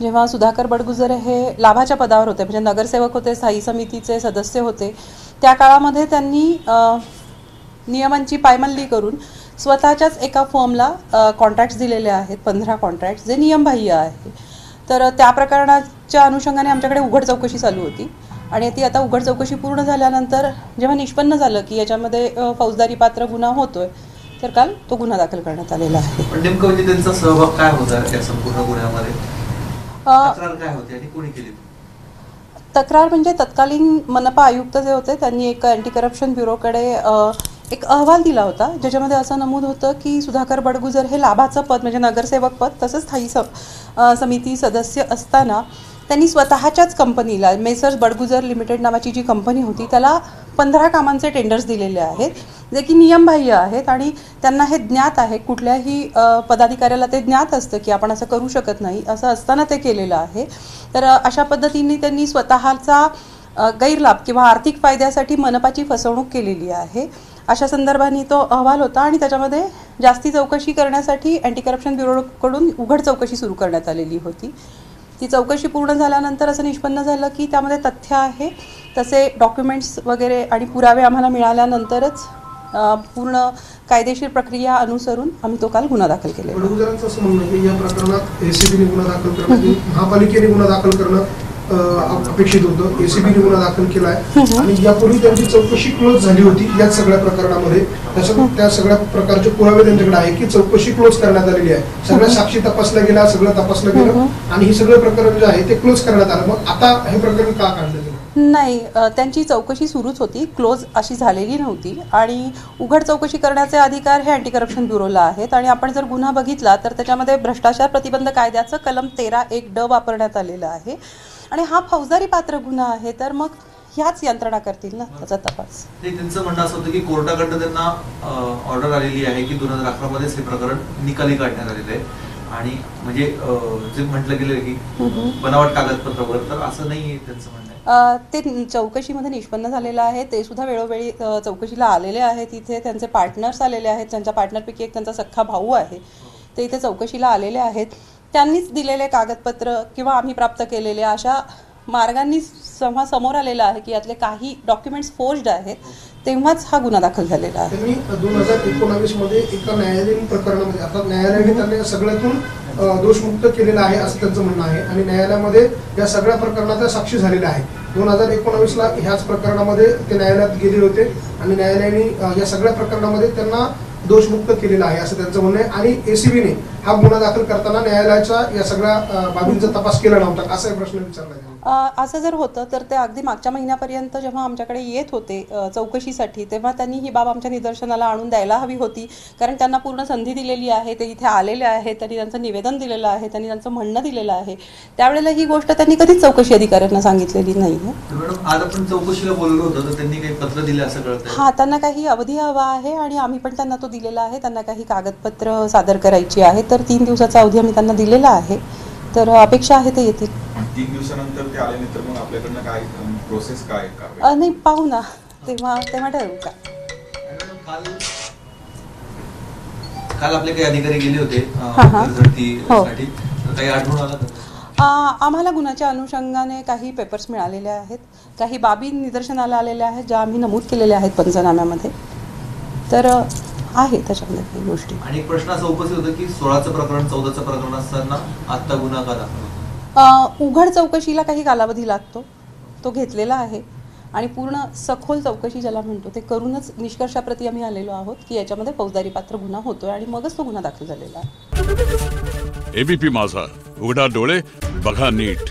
जेव्हा सुधाकर बडगुजर हे लाभाच्या पदावर होते, म्हणजे नगरसेवक होते, स्थायी समितीचे सदस्य होते, त्या काळामध्ये त्यांनी नियमांची पायमल्ली करून स्वतःच्याच एका फर्मला कॉन्ट्रॅक्ट्स दिलेले आहेत, 15 कॉन्ट्रॅक्ट्स, जे नियमबाह्य आहे. तर त्या प्रकरणाच्या अनुषंगाने आमच्याकडे उघड चौकशी चालू होती आणि ती आता उघड चौकशी पूर्ण झाल्यानंतर जेव्हा निष्पन्न झालं की याच्यामध्ये फौजदारी पात्र गुन्हा होतोय, तर काल तो गुन्हा दाखल करण्यात आलेला आहे. पण नेमकं म्हणजे त्यांचा सहभाग काय होता या संपूर्ण गुन्ह्यामध्ये? तक्रार काय होती आणि कोणी केली? तक्रार म्हणजे तत्कालीन मनपा आयुक्त जे होते त्यांनी एक अँटी करप्शन ब्युरोकडे एक अहवाल दिला होता, ज्याच्यामध्ये असं नमूद होतं की सुधाकर बडगुजर हे लाभाचं पद म्हणजे नगरसेवक पद तसंच स्थायी समिती सदस्य असताना त्यांनी स्वतःच्याच कंपनीला मेसर्स बडगुजर लिमिटेड नावाची जी कंपनी होती त्याला 15 कामांचे टेंडर्स दिलेले आहेत, जे की नियमबाह्य आहेत आणि त्यांना हे ज्ञात आहे, कुठल्याही पदाधिकाऱ्याला ते ज्ञात असतं की आपण असं करू शकत नाही, असं असताना ते केलेलं आहे. तर अशा पद्धतीने त्यांनी स्वतःचा गैरलाभ किंवा आर्थिक फायद्यासाठी मनपाची फसवणूक केलेली आहे, अशा संदर्भाने तो अहवाल होता आणि त्याच्यामध्ये जास्ती चौकशी करण्यासाठी अँटी करप्शन ब्युरोकडून उघड चौकशी सुरू करण्यात आलेली होती. ती चौकशी पूर्ण झाल्यानंतर असं निष्पन्न झालं की त्यामध्ये तथ्य आहे, तसे डॉक्युमेंट्स वगैरे आणि पुरावे आम्हाला मिळाल्यानंतरच पूर्ण कायदेशीर प्रक्रिया अनुसरून आम्ही तो काल गुन्हा दाखल केला. बडगुजरांचं असं म्हणणं की या प्रकरणात एसीबीने गुन्हा दाखल करणं, महापालिकेने गुन्हा दाखल करणं अपेक्षित होतं. एसीबीने गुन्हा दाखल केलाय आणि यापूर्वी त्यांची चौकशी क्लोज झाली होती या सगळ्या प्रकरणामध्ये. त्या सगळ्या प्रकारचे पुरावे त्यांच्याकडे आहे की चौकशी क्लोज करण्यात आलेली आहे, सगळ्या साक्षी तपासल्या गेल्या, सगळं तपासलं गेलं आणि हे सगळं प्रकरण जे आहे ते क्लोज करण्यात आलं. मग आता हे प्रकरण का काढलं गेलं? नाही, त्यांची चौकशी सुरूच होती, क्लोज अशी झालेली नव्हती आणि उघड चौकशी करण्याचे अधिकार हे अँटी करप्शन ब्युरोला आहेत. आणि आपण जर गुन्हा बघितला तर त्याच्यामध्ये भ्रष्टाचार प्रतिबंध कायद्याचं कलम 13(1)(ड) वापरण्यात आलेलं आहे आणि हा फौजदारी पात्र गुन्हा आहे, तर मग ह्याच यंत्रणा करतील ना त्याचा तपास. त्यांचं म्हणणं असं होतं की कोर्टाकडनं त्यांना ऑर्डर आलेली आहे की 2011 मध्येच हे प्रकरण निकाली काढण्यात आलेलं आहे आणि म्हणजे जे म्हटलं गेलं की बनावट कागदपत्रावर, तर असं नाही त्यांचं म्हणणं आहे. ते चौकशीमध्ये निष्पन्न झालेलं आहे, ते सुद्धा वेळोवेळी चौकशीला आलेले आहेत. इथे त्यांचे पार्टनर्स आलेले आहेत, त्यांच्या पार्टनरपैकी एक त्यांचा सख्खा भाऊ आहे, ते इथे चौकशीला आलेले आहेत. त्यांनीच दिलेले कागदपत्र किंवा आम्ही प्राप्त केलेले अशा मार्गांनी समोर आलेलं आहे की यातले काही डॉक्युमेंट्स फोर्ज्ड आहेत, तेव्हाच हा गुन्हा दाखल झालेला आहे. त्यांनी 2019 मध्ये एका न्यायालयीन प्रकरणामध्ये आता न्यायालयाने त्यांना सगळ्यातून दोषमुक्त केलेलं आहे असं त्यांचं म्हणणं आहे आणि न्यायालयामध्ये या सगळ्या प्रकरणाचा साक्षी झालेला आहे. 2019ला ह्याच प्रकरणामध्ये ते न्यायालयात गेले होते आणि न्यायालयाने या सगळ्या प्रकरणामध्ये त्यांना दोषमुक्त केलेला आहे असं त्यांचं म्हणणं आहे. आणि एसीबीने हा गुन्हा दाखल करताना न्यायालयाच्या या सगळ्या बाबींचा तपास केला नव्हता असा प्रश्न विचारला गेला. असं जर होतं तर ते अगदी मागच्या महिन्यापर्यंत जेव्हा आमच्याकडे येत होते चौकशीसाठी, तेव्हा त्यांनी ही बाब आमच्या निदर्शनाला आणून द्यायला हवी होती, कारण त्यांना पूर्ण संधी दिलेली आहे, ते इथे आलेले आहेत, त्यांनी त्यांचं निवेदन दिलेलं आहे, त्यांनी त्यांचं म्हणणं दिलेलं आहे. त्यावेळेला ही गोष्ट त्यांनी कधीच चौकशी अधिकाऱ्यांना सांगितलेली नाही. आज आपण चौकशीला बोललो होतो तर त्यांनी काही पत्र दिले असं कळतं? हां, त्यांना काही अवधी हवा आहे आणि आम्ही पण त्यांना तो दिलेला आहे. त्यांना काही कागदपत्र सादर करायची आहे, तर 3 दिवसाचा अवधी आम्ही त्यांना दिलेला आहे, तर अपेक्षा आहे ते येतील. 3 दिवसानंतर ते आल्यानंतर मग आपल्याकडनं काय प्रोसेस काय? नाही, पाहू ना, तेव्हा ठरवू का. काल आपले काही अधिकारी गेले होते काही आढळून आलं? आम्हाला गुन्ह्याच्या अनुषंगाने काही पेपर्स मिळालेले आहेत, काही बाबी निदर्शनाला आलेल्या आहेत ज्या आम्ही नमूद केलेल्या आहेत पंचनाम्यामध्ये, तर आहे त्याच्यामध्ये काही गोष्टी. आणि एक प्रश्न असा उपस्थित होता की 16चं प्रकरण 14चं प्रकरण असताना आता गुन्हा का दाखल? उघड चौकशीला काही कालावधी लागतो, तो घेतलेला आहे आणि पूर्ण सखोल चौकशी ज्याला म्हणतो ते करूनच निष्कर्षाप्रती आम्ही आलेलो आहोत की याच्यामध्ये फौजदारी पात्र गुन्हा होतोय आणि मगच तो गुन्हा दाखल झालेला आहे. एबीपी माझा, उघडा डोळे बघा नीट.